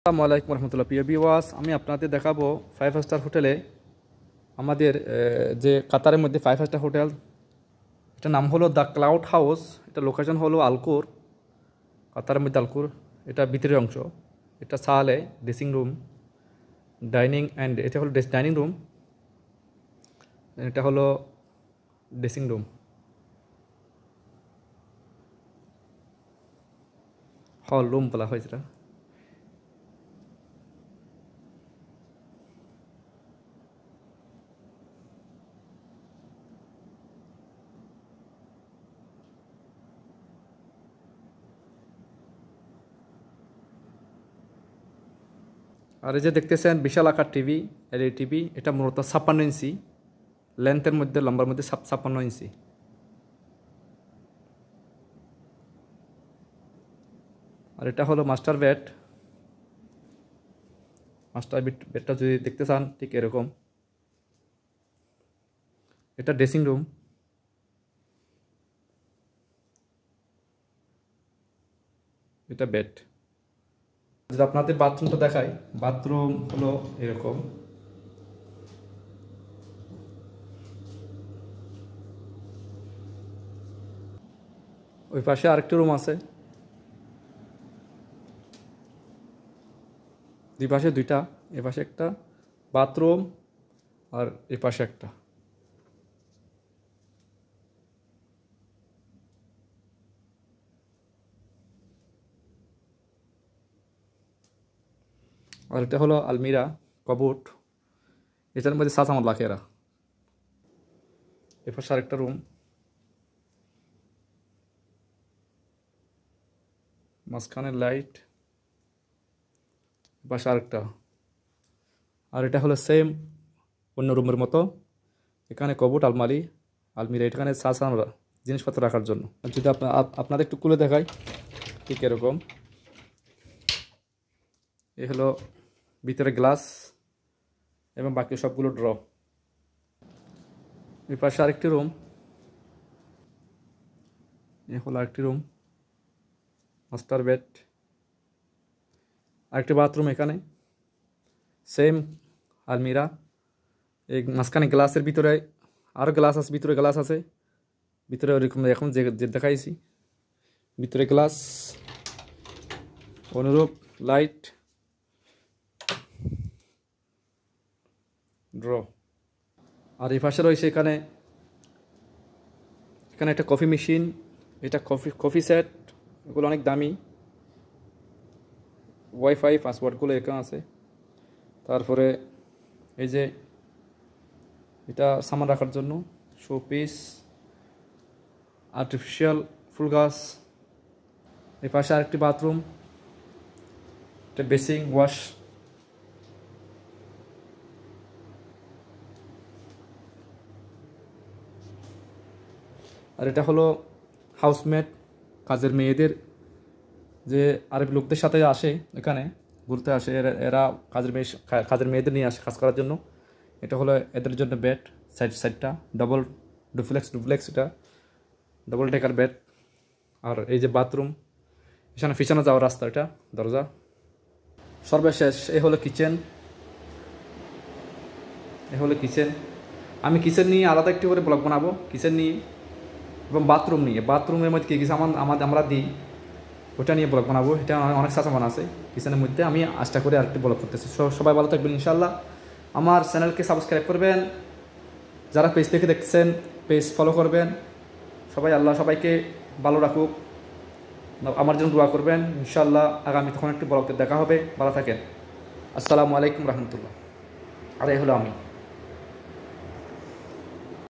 আসসালামু আলাইকুম রহমতুল্লাহ। প্রিয় ভিউয়ার্স, আমি আপনাদের দেখাবো 5 স্টার হোটেলে আমাদের যে কাতারের মধ্যে 5 স্টার হোটেল, এটার নাম হলো দ্য ক্লাউড হাউস। এটা লোকেশন হলো আলকুর, কাতারের মধ্যে আলকুর। এটা ভিতরের অংশ, এটা সালে ড্রেসিং রুম, ডাইনিং অ্যান্ড এটা হলো ডাইনিং রুম, এটা হলো ড্রেসিং রুম, হল রুম বলা হয় যেটা। আর এই যে দেখতেছেন বিশাল আকার টিভি, এলইডি টিভি। এটা মূলত 56 ইঞ্চি লেন্থের মধ্যে, লম্বার মধ্যে 56 ইঞ্চি। আর এটা হলো মাস্টার বেড। মাস্টার বেডটা যদি দেখতে চান ঠিক এরকম। এটা ড্রেসিং রুম, এটা বেড। যদি আপনাদের বাথরুমটা দেখাই, বাথরুম হলো এরকম। ওই পাশে আরেকটি রুম আছে, দুই পাশে দুইটা, এ পাশে একটা বাথরুম আর এ পাশে একটা। আর এটা হলো আলমিরা, কবুট। এটার মধ্যে সাজানো রাখে এরা। এ পাশে আরেকটা রুম, মাঝখানে লাইট, পাশে আরেকটা। আর এটা হলো সেম অন্য রুমের মতো। এখানে কবুট, আলমিরা, এখানে সাজানো জিনিসপত্র রাখার জন্য। যদি আপনাদের একটু খুলে দেখাই ঠিক এরকম। এ হলো ভিতরে গ্লাস এবং বাকি সবগুলো ড্র। এই পাশে আরেকটি রুম, এ হলো আরেকটি রুম, মাস্টার বেড, আরেকটি বাথরুম। এখানে সেম আলমিরা, এই মাঝখানে গ্লাসের ভিতরে আরও গ্লাস আছে, ভিতরে গ্লাস আছে, ভিতরে ওরকম এখন যে দেখাইছি, ভিতরে গ্লাস, অনুরূপ লাইট, ড্র। আর এই পাশে রয়েছে এখানে একটা কফি মেশিন, এটা কফি সেট। এগুলো অনেক দামি। ওয়াইফাই পাসওয়ার্ডগুলো এখানে আছে। তারপরে এই যে এটা সামান রাখার জন্য শোপিস, আর্টিফিশিয়াল ফুল গাছ। এই পাশে আরেকটি বাথরুম, এটা বেসিং, ওয়াশ। আর এটা হলো হাউসমেট, কাজের মেয়েদের, যে আরবি লোকদের সাথে আসে এখানে ঘুরতে আসে, এরা কাজের মেয়েদের নিয়ে আসে কাজ করার জন্য। এটা হলো এদের জন্য বেড, সাইডটা ডাবল ডুপ্লেক্স, এটা ডাবল টেকার বেড। আর এই যে বাথরুম, এখানে পিছনে যাওয়ার রাস্তা, এটা দরজা। সর্বশেষ এই হলো কিচেন, আমি কিচেন নিয়ে আলাদা একটি করে ব্লগ বানাবো, কিচেন নিয়ে এবং বাথরুম নিয়ে। বাথরুমের মধ্যে কী কিছু আমরা দিই, ওটা নিয়ে ব্লগ বানাবো। এটা অনেক সামান আছে কিচেনের মধ্যে। আমি আশা করে আরেকটি ব্লগ করতেছি। সবাই ভালো থাকবেন ইনশাল্লাহ। আমার চ্যানেলকে সাবস্ক্রাইব করবেন, যারা পেজ থেকে দেখছেন পেজ ফলো করবেন। আল্লাহ সবাইকে ভালো রাখুক, আমার জন্য দোয়া করবেন ইনশাল্লাহ। আগামী তখন একটি ব্লগে দেখা হবে। ভালো থাকেন। আসসালামু আলাইকুম রহমতুল্লাহ। আর এই হলো আমি।